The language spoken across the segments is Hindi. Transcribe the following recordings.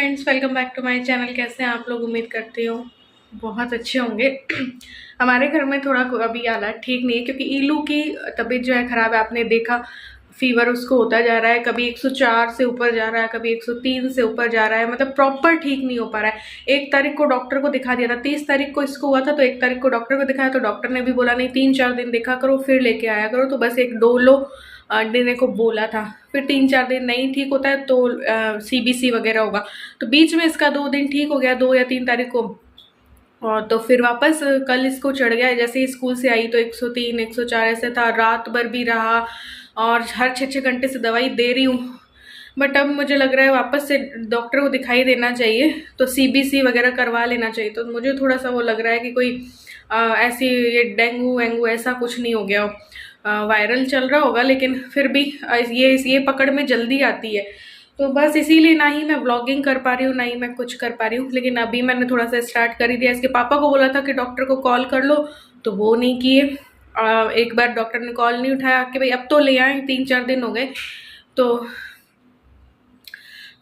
Friends, welcome back to my channel. कैसे हैं आप लोग? उम्मीद करती हूँ बहुत अच्छे होंगे। हमारे घर में थोड़ा अभी हालात ठीक नहीं है क्योंकि ईलू की तबीयत जो है ख़राब है। आपने देखा फीवर उसको होता जा रहा है, कभी 104 से ऊपर जा रहा है, कभी 103 से ऊपर जा रहा है, मतलब प्रॉपर ठीक नहीं हो पा रहा है। 1 तारीख को डॉक्टर को दिखा दिया था, 30 तारीख को इसको हुआ था, तो 1 तारीख को डॉक्टर को दिखाया तो डॉक्टर ने भी बोला नहीं 3-4 दिन देखा करो फिर लेके आया करो, तो बस एक डोलो देने को बोला था। फिर 3-4 दिन नहीं ठीक होता है तो सीबीसी वगैरह होगा। तो बीच में इसका 2 दिन ठीक हो गया, 2 या 3 तारीख को, और तो फिर वापस कल इसको चढ़ गया। जैसे ही स्कूल से आई तो 103 104 ऐसे था, रात भर भी रहा और हर 6-6 घंटे से दवाई दे रही हूँ। बट अब मुझे लग रहा है वापस से डॉक्टर को दिखाई देना चाहिए, तो सीबीसी वगैरह करवा लेना चाहिए। तो मुझे थोड़ा सा वो लग रहा है कि कोई ऐसी ये डेंगू वेंगू ऐसा कुछ नहीं हो गया हो। वायरल चल रहा होगा लेकिन फिर भी ये पकड़ में जल्दी आती है। तो बस इसीलिए ना ही मैं व्लॉगिंग कर पा रही हूँ, ना ही मैं कुछ कर पा रही हूँ। लेकिन अभी मैंने थोड़ा सा स्टार्ट कर ही दिया। इसके पापा को बोला था कि डॉक्टर को कॉल कर लो, तो वो नहीं किए। एक बार डॉक्टर ने कॉल नहीं उठाया कि भाई अब तो ले आए, 3-4 दिन हो गए। तो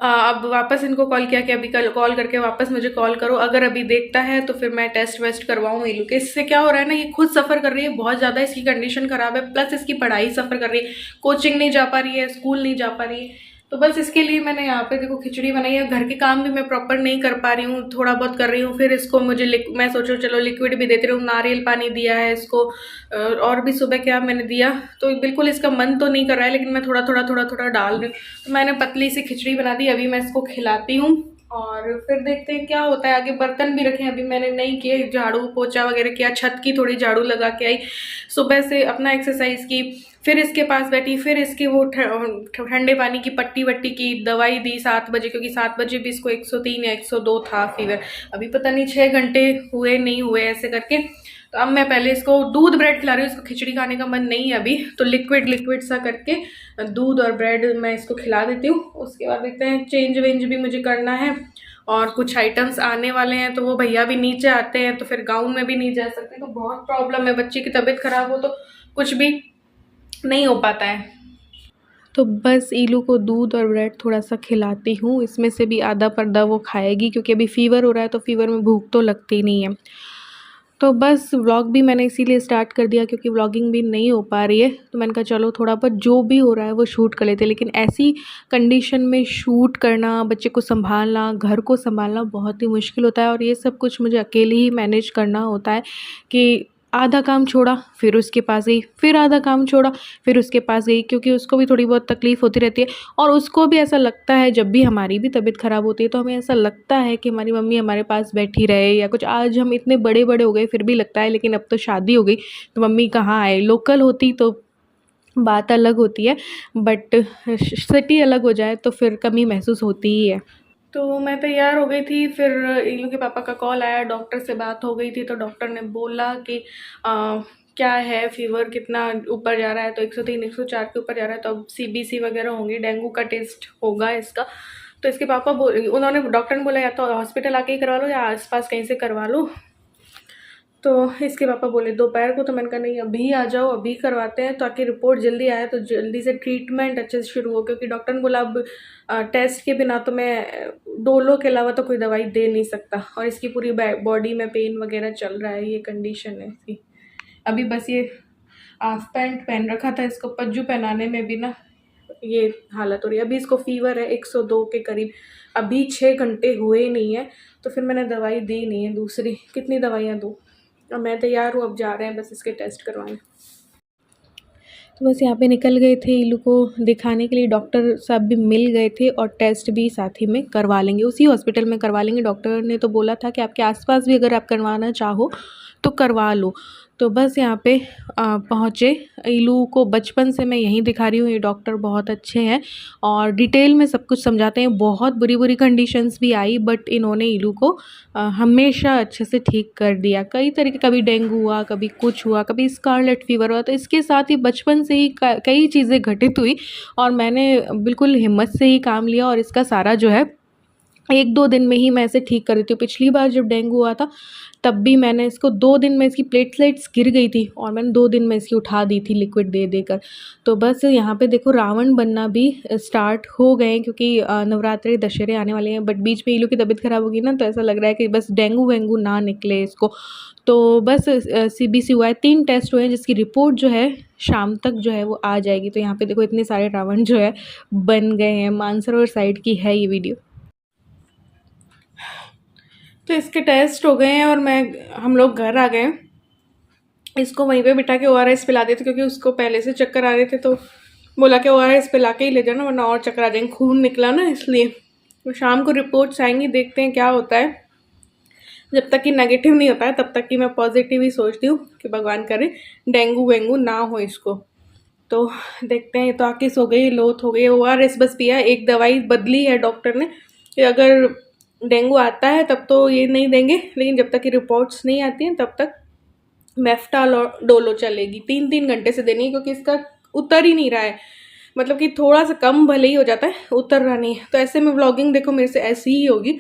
अब वापस इनको कॉल किया कि अभी कल कॉल करके वापस मुझे कॉल करो। अगर अभी देखता है तो फिर मैं टेस्ट वेस्ट करवाऊँ ईलू के। इससे क्या हो रहा है ना, ये खुद सफ़र कर रही है बहुत ज़्यादा, इसकी कंडीशन ख़राब है, प्लस इसकी पढ़ाई सफ़र कर रही है, कोचिंग नहीं जा पा रही है, स्कूल नहीं जा पा रही है। तो बस इसके लिए मैंने यहाँ पे देखो खिचड़ी बनाई है। घर के काम भी मैं प्रॉपर नहीं कर पा रही हूँ, थोड़ा बहुत कर रही हूँ। फिर इसको मैं सोचो चलो लिक्विड भी देती रहूँ, नारियल पानी दिया है इसको, और भी सुबह क्या मैंने दिया। तो बिल्कुल इसका मन तो नहीं कर रहा है, लेकिन मैं थोड़ा डाल रही हूँ। तो मैंने पतली सी खिचड़ी बना दी, अभी मैं इसको खिलाती हूँ और फिर देखते हैं क्या होता है आगे। बर्तन भी रखे अभी मैंने नहीं किए, झाड़ू पोछा वगैरह किया, छत की थोड़ी झाड़ू लगा के आई, सुबह से अपना एक्सरसाइज की, फिर इसके पास बैठी, फिर इसके वो ठंडे पानी की पट्टी वट्टी की, दवाई दी 7 बजे, क्योंकि 7 बजे भी इसको 103 या 102 था फीवर। अभी पता नहीं 6 घंटे हुए नहीं हुए ऐसे करके। तो अब मैं पहले इसको दूध ब्रेड खिला रही हूँ। इसको खिचड़ी खाने का मन नहीं है अभी, तो लिक्विड सा करके दूध और ब्रेड मैं इसको खिला देती हूँ। उसके बाद देखते हैं, चेंज वेंज भी मुझे करना है और कुछ आइटम्स आने वाले हैं, तो वो भैया भी नीचे आते हैं तो फिर गाउन में भी नहीं जा सकते। तो बहुत प्रॉब्लम है, बच्चे की तबीयत खराब हो तो कुछ भी नहीं हो पाता है। तो बस ईलू को दूध और ब्रेड थोड़ा सा खिलाती हूँ। इसमें से भी आधा पर्दा वो खाएगी क्योंकि अभी फ़ीवर हो रहा है, तो फ़ीवर में भूख तो लगती नहीं है। तो बस व्लॉग भी मैंने इसीलिए स्टार्ट कर दिया क्योंकि व्लॉगिंग भी नहीं हो पा रही है। तो मैंने कहा चलो थोड़ा बहुत जो भी हो रहा है वो शूट कर लेते हैं। लेकिन ऐसी कंडीशन में शूट करना, बच्चे को संभालना, घर को संभालना बहुत ही मुश्किल होता है, और ये सब कुछ मुझे अकेले ही मैनेज करना होता है कि आधा काम छोड़ा फिर उसके पास गई, फिर आधा काम छोड़ा फिर उसके पास गई, क्योंकि उसको भी थोड़ी बहुत तकलीफ़ होती रहती है। और उसको भी ऐसा लगता है, जब भी हमारी भी तबीयत ख़राब होती है तो हमें ऐसा लगता है कि हमारी मम्मी हमारे पास बैठी रहे या कुछ। आज हम इतने बड़े बड़े हो गए फिर भी लगता है, लेकिन अब तो शादी हो गई तो मम्मी कहाँ आए। लोकल होती तो बात अलग होती है, बट सिटी अलग हो जाए तो फिर कमी महसूस होती ही है। तो मैं तैयार हो गई थी, फिर ईलू के पापा का कॉल आया, डॉक्टर से बात हो गई थी, तो डॉक्टर ने बोला कि क्या है, फीवर कितना ऊपर जा रहा है, तो 103 104 के ऊपर जा रहा है, तो अब सीबीसी वगैरह होंगी, डेंगू का टेस्ट होगा इसका। तो इसके पापा उन्होंने डॉक्टर ने बोला या तो हॉस्पिटल आके ही करवा लो या आसपास कहीं से करवा लो। तो इसके पापा बोले दोपहर को, तो मैंने कहा नहीं अभी आ जाओ, अभी करवाते हैं ताकि रिपोर्ट जल्दी आए तो जल्दी से ट्रीटमेंट अच्छे से शुरू हो। क्योंकि डॉक्टर ने बोला अब टेस्ट के बिना तो मैं डोलो के अलावा तो कोई दवाई दे नहीं सकता, और इसकी पूरी बॉडी में पेन वगैरह चल रहा है, ये कंडीशन है इसकी। अभी बस ये हाफ पैंट पहन रखा था, इसको पज्जू पहनाने में भी ना ये हालत हो रही है। अभी इसको फीवर है 102 के करीब, अभी 6 घंटे हुए नहीं है, तो फिर मैंने दवाई दी नहीं है दूसरी, कितनी दवाइयाँ दूँ। अब मैं तैयार हूँ, अब जा रहे हैं बस इसके टेस्ट करवाने। तो बस यहाँ पे निकल गए थे ईलू को दिखाने के लिए, डॉक्टर साहब भी मिल गए थे और टेस्ट भी साथ ही में करवा लेंगे, उसी हॉस्पिटल में करवा लेंगे। डॉक्टर ने तो बोला था कि आपके आसपास भी अगर आप करवाना चाहो तो करवा लो। तो बस यहाँ पे पहुँचे। ईलू को बचपन से मैं यहीं दिखा रही हूँ, ये डॉक्टर बहुत अच्छे हैं और डिटेल में सब कुछ समझाते हैं। बहुत बुरी बुरी कंडीशंस भी आई, बट इन्होंने ईलू को हमेशा अच्छे से ठीक कर दिया। कई तरीके, कभी डेंगू हुआ, कभी कुछ हुआ, कभी स्कारलेट फीवर हुआ, तो इसके साथ ही बचपन से ही कई चीज़ें घटित हुई और मैंने बिल्कुल हिम्मत से ही काम लिया और इसका सारा जो है 1-2 दिन में ही मैं इसे ठीक कर देती हूँ। पिछली बार जब डेंगू हुआ था तब भी मैंने इसको 2 दिन में इसकी प्लेटलेट्स गिर गई थी और मैंने 2 दिन में इसकी उठा दी थी लिक्विड दे देकर। तो बस यहाँ पे देखो रावण बनना भी स्टार्ट हो गए हैं, क्योंकि नवरात्रि दशहरे आने वाले हैं। बट बीच में इलू की तबीयत ख़राब होगी ना, तो ऐसा लग रहा है कि बस डेंगू वेंगू ना निकले इसको। तो बस सीबीसी हुआ है, 3 टेस्ट हुए हैं जिसकी रिपोर्ट जो है शाम तक जो है वो आ जाएगी। तो यहाँ पे देखो इतने सारे रावण जो है बन गए हैं। मानसरोवर साइड की है ये वीडियो। तो इसके टेस्ट हो गए हैं और हम लोग घर आ गए हैं। इसको वहीं पे बिठा के ORS पिला देते, क्योंकि उसको पहले से चक्कर आ रहे थे, तो बोला कि ORS पिला के ही ले जाना वरना और चक्कर आ जाएंगे, खून निकला ना इसलिए। तो शाम को रिपोर्ट्स आएंगी, देखते हैं क्या होता है। जब तक कि नेगेटिव नहीं होता है तब तक कि मैं पॉजिटिव ही सोचती हूँ कि भगवान करे डेंगू वेंगू ना हो इसको। तो देखते हैं। तो आकिस हो गई, लोथ हो गई, ORS बस पिया। एक दवाई बदली है डॉक्टर ने कि अगर डेंगू आता है तब तो ये नहीं देंगे, लेकिन जब तक कि रिपोर्ट्स नहीं आती हैं तब तक मेफ्टाडोलो चलेगी। 3-3 घंटे से देनी है, क्योंकि इसका उतर ही नहीं रहा है। मतलब कि थोड़ा सा कम भले ही हो जाता है, उतर रहा नहीं है। तो ऐसे में व्लॉगिंग देखो मेरे से ऐसी ही होगी,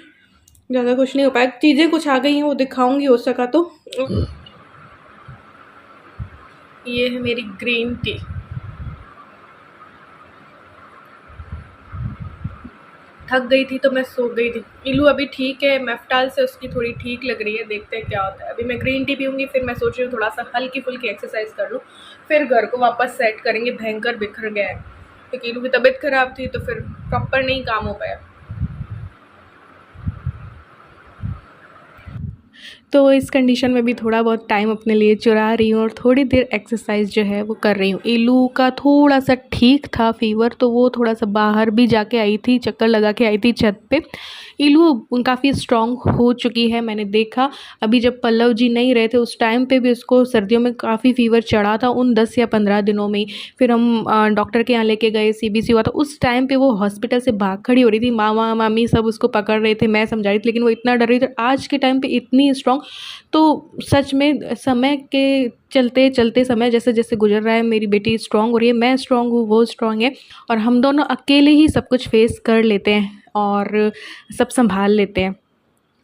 ज़्यादा कुछ नहीं हो पाया। चीज़ें कुछ आ गई हैं वो दिखाऊंगी हो सका तो। ये है मेरी ग्रीन टी। थक गई थी तो मैं सो गई थी। इलू अभी ठीक है, मेफ्टाल से उसकी थोड़ी ठीक लग रही है, देखते हैं क्या होता है। अभी मैं ग्रीन टी पीऊँगी, फिर मैं सोच रही हूँ थोड़ा सा हल्की फुल्की एक्सरसाइज कर लूँ, फिर घर को वापस सेट करेंगे। भयंकर बिखर गया है क्योंकि इलू की तबीयत ख़राब थी, तो फिर प्रॉपर नहीं काम हो पाया। तो इस कंडीशन में भी थोड़ा बहुत टाइम अपने लिए चुरा रही हूँ और थोड़ी देर एक्सरसाइज जो है वो कर रही हूँ। इलू का थोड़ा सा ठीक था फीवर, तो वो थोड़ा सा बाहर भी जाके आई थी, चक्कर लगा के आई थी छत पे। इलू काफ़ी स्ट्रॉन्ग हो चुकी है, मैंने देखा। अभी जब पल्लव जी नहीं रहे थे उस टाइम पे भी उसको सर्दियों में काफ़ी फीवर चढ़ा था, उन 10 या 15 दिनों में ही। फिर हम डॉक्टर के यहाँ लेके गए, CBC हुआ था। उस टाइम पे वो हॉस्पिटल से भाग खड़ी हो रही थी, मामा मामी सब उसको पकड़ रहे थे, मैं समझा रही थी, लेकिन वो इतना डर रही थी। आज के टाइम पे इतनी स्ट्रॉन्ग, तो सच में समय के चलते चलते समय जैसे जैसे गुजर रहा है, मेरी बेटी स्ट्रॉन्ग हो रही है, मैं स्ट्रॉन्ग हूँ, वो स्ट्रॉन्ग है, और हम दोनों अकेले ही सब कुछ फेस कर लेते हैं और सब संभाल लेते हैं।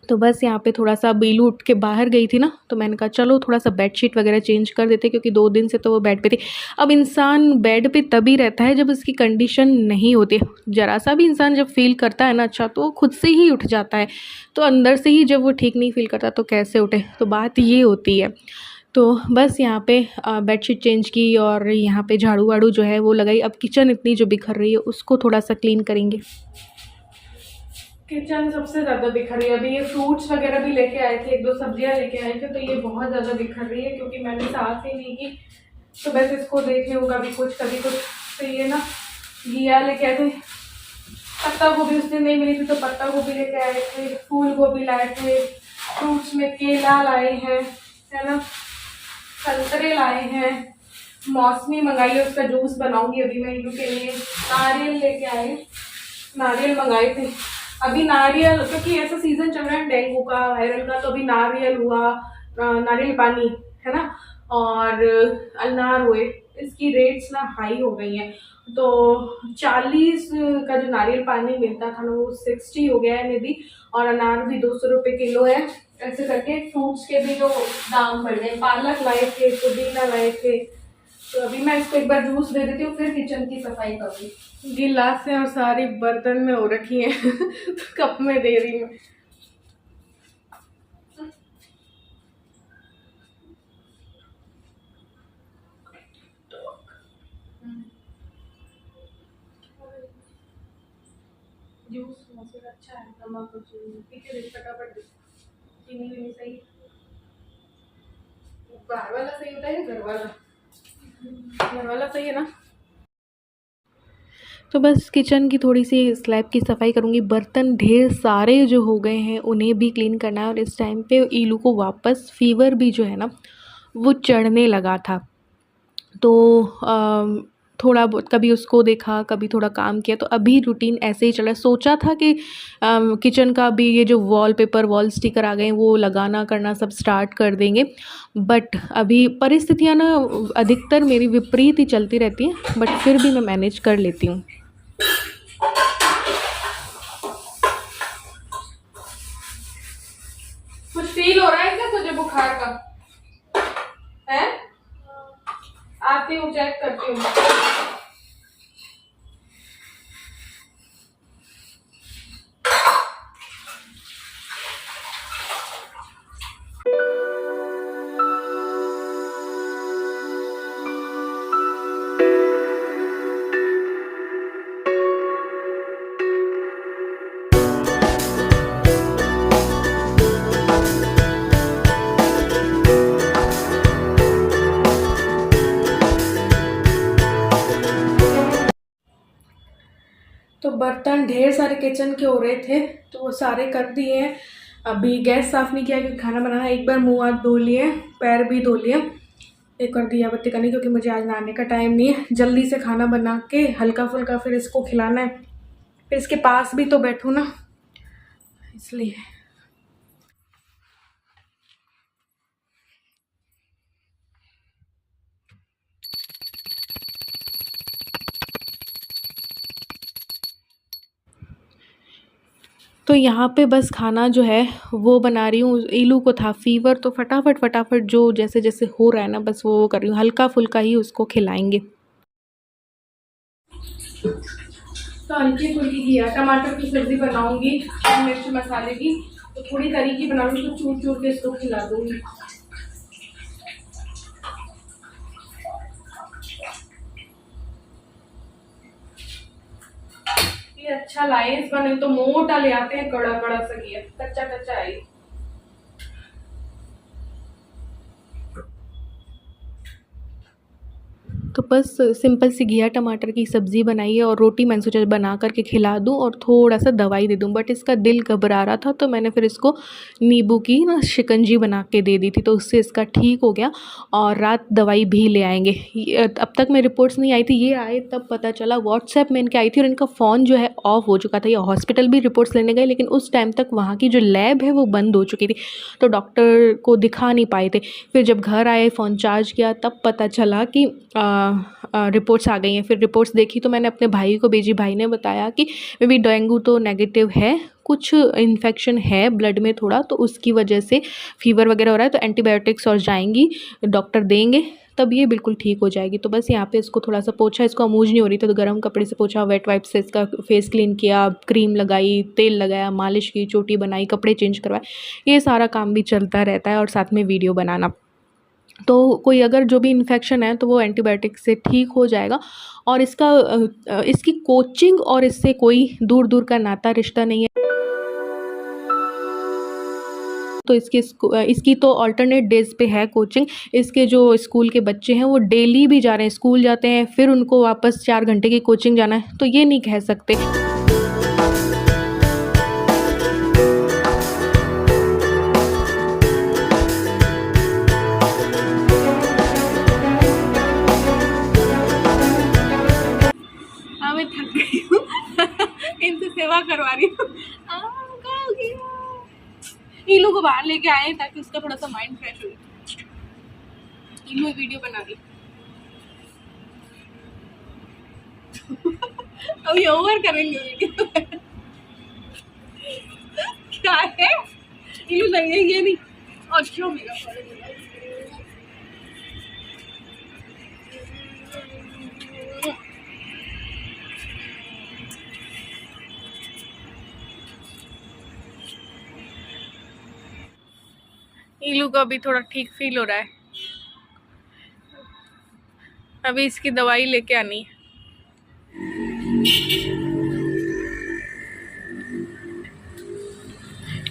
तो बस यहाँ पे थोड़ा सा बीलू उठ के बाहर गई थी ना, तो मैंने कहा चलो थोड़ा सा बेडशीट वगैरह चेंज कर देते, क्योंकि 2 दिन से तो वो बेड पे थी। अब इंसान बेड पे तभी रहता है जब उसकी कंडीशन नहीं होती। ज़रा सा भी इंसान जब फील करता है ना अच्छा, तो वो खुद से ही उठ जाता है। तो अंदर से ही जब वो ठीक नहीं फील करता तो कैसे उठे, तो बात ये होती है। तो बस यहाँ पे बेडशीट चेंज की और यहाँ पे झाड़ू वाड़ू जो है वो लगाई। अब किचन इतनी जो बिखर रही है उसको थोड़ा सा क्लीन करेंगे। किचन सबसे ज़्यादा बिखर रही है। अभी ये फ्रूट्स वगैरह भी लेके आए थे, 1-2 सब्जियां लेके आए थे, तो ये बहुत ज़्यादा बिखर रही है क्योंकि मैंने साफ ही नहीं की। तो बस इसको देखने को कभी कुछ कभी कुछ। तो ये ना घिया लेके आए थे, पत्ता गोभी उस दिन नहीं मिली थी तो पत्ता गोभी लेके आए थे, फूल गोभी लाए थे, फ्रूट्स में केला लाए हैं, है ना, संतरे लाए हैं, मौसमी मंगाई है, उसका जूस बनाऊंगी अभी मैं इनके लिए। नारियल लेके आए, नारियल मंगाए थे। अभी नारियल, क्योंकि ऐसा सीजन चल रहा है डेंगू का, वायरल का, तो अभी नारियल हुआ, नारियल पानी, है ना, और अनार हुए। इसकी रेट्स ना हाई हो गई हैं, तो 40 का जो नारियल पानी मिलता था ना वो 60 हो गया है मे बी, और अनार भी 200 रुपये किलो है। ऐसे करके फ्रूट्स के भी जो दाम बढ़ गए। पालक लाए थे, पुदीना लाए थे। तो अभी मैं इसको एक बार जूस दे देती हूँ, फिर किचन की सफाई करूँगी। गिलासें और सारी बर्तन में हो रखी हैं तो कप में दे रही हूँ। जूस मौसम अच्छा है, नमक और चीनी फटाफट। चीनी भी नहीं सही, बाहर वाला सही होता है, घर वाला, घर वाला सही है ना। तो बस किचन की थोड़ी सी स्लैब की सफाई करूँगी। बर्तन ढेर सारे जो हो गए हैं उन्हें भी क्लीन करना है। और इस टाइम पे ईलू को वापस फीवर भी जो है ना वो चढ़ने लगा था, तो थोड़ा बहुत कभी उसको देखा, कभी थोड़ा काम किया। तो अभी रूटीन ऐसे ही चला। सोचा था कि किचन का भी ये जो वॉलपेपर, वॉल स्टिकर आ गए हैं वो लगाना करना सब स्टार्ट कर देंगे, बट अभी परिस्थितियाँ ना अधिकतर मेरी विपरीत ही चलती रहती हैं, बट फिर भी मैं मैनेज कर लेती हूँ। फील हो रहा है क्या तुझे बुखार का? है? आती हूँ, चेक करती हूँ। तो बर्तन ढेर सारे किचन के हो रहे थे तो वो सारे कर दिए हैं। अभी गैस साफ़ नहीं किया क्योंकि खाना बनाना, एक बार मुंह हाथ धो लिए, पैर भी धो लिए, एक और दिया बत्ती करनी क्योंकि मुझे आज नहाने का टाइम नहीं है। जल्दी से खाना बना के हल्का फुल्का फिर इसको खिलाना है, फिर इसके पास भी तो बैठूँ ना, इसलिए। तो यहाँ पे बस खाना जो है वो बना रही हूँ। इलू को था फीवर तो फटाफट फटाफट जो जैसे जैसे हो रहा है ना बस वो कर रही हूँ, हल्का फुल्का ही उसको खिलाएंगे। तो हल्की फुल्की घिया टमाटर की सब्ज़ी बनाऊंगी, मिर्च मसाले की, तो थोड़ी तरी की बनाऊंगी, तो चूर चूर के इसको खिला दूंगी। ये अच्छा लाए इस बार, नहीं तो मोटा ले आते हैं कड़ा कड़ा सा घिया, कच्चा कच्चा है। तो बस सिंपल सी घिया टमाटर की सब्ज़ी बनाई है और रोटी मैंने सोचा बना करके खिला दूँ और थोड़ा सा दवाई दे दूँ, बट इसका दिल घबरा रहा था तो मैंने फिर इसको नींबू की ना शिकंजी बना के दे दी थी, तो उससे इसका ठीक हो गया। और रात दवाई भी ले आएंगे। अब तक में रिपोर्ट्स नहीं आई थी, ये आए तब पता चला, व्हाट्सएप में इनके आई थी और इनका फ़ोन जो है ऑफ हो चुका था। ये हॉस्पिटल भी रिपोर्ट्स लेने गए लेकिन उस टाइम तक वहाँ की जो लैब है वो बंद हो चुकी थी, तो डॉक्टर को दिखा नहीं पाए थे। फिर जब घर आए फ़ोन चार्ज किया तब पता चला कि रिपोर्ट्स आ गई हैं। फिर रिपोर्ट्स देखी तो मैंने अपने भाई को भेजी, भाई ने बताया कि मे बी डेंगू तो नेगेटिव है, कुछ इन्फेक्शन है ब्लड में थोड़ा, तो उसकी वजह से फीवर वगैरह हो रहा है, तो एंटीबायोटिक्स और जाएंगी डॉक्टर देंगे तब ये बिल्कुल ठीक हो जाएगी। तो बस यहाँ पे इसको थोड़ा सा पोछा, इसको अमूज नहीं हो रही थी तो गर्म कपड़े से पोछा, वेट वाइप से इसका फेस क्लीन किया, क्रीम लगाई, तेल लगाया, मालिश की, चोटी बनाई, कपड़े चेंज करवाए, ये सारा काम भी चलता रहता है और साथ में वीडियो बनाना। तो कोई अगर जो भी इन्फेक्शन है तो वो एंटीबायोटिक से ठीक हो जाएगा। और इसकी कोचिंग और इससे कोई दूर दूर का नाता रिश्ता नहीं है। तो इसकी तो अल्टरनेट डेज पे है कोचिंग। इसके जो स्कूल के बच्चे हैं वो डेली भी जा रहे हैं, स्कूल जाते हैं, फिर उनको वापस 4 घंटे की कोचिंग जाना है, तो ये नहीं कह सकते। मैं थक गई हूँ इनसे सेवा करवा रही हूँ। इलू को बाहर लेके आए ताकि उसका थोड़ा सा माइंड फ्रेश हो जाए। इलू वीडियो बना रही अभी ओवर करेंगे वीडियो क्या है इलू, नहीं ये नहीं। अच्छा मेरा इलू को अभी थोड़ा ठीक फील हो रहा है, अभी इसकी दवाई लेके आनी है।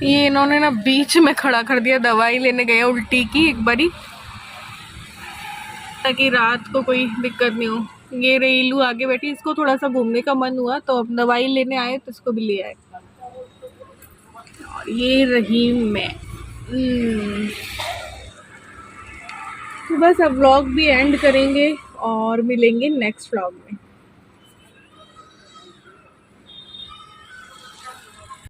ये इन्होंने ना बीच में खड़ा कर दिया, दवाई लेने गए उल्टी की एक बारी, ताकि रात को कोई दिक्कत नहीं हो। ये रही इलू आगे बैठी, इसको थोड़ा सा घूमने का मन हुआ तो अब दवाई लेने आए तो इसको भी ले आए। और ये रही मैं। तो बस अब व्लॉग भी एंड करेंगे और मिलेंगे नेक्स्ट व्लॉग में।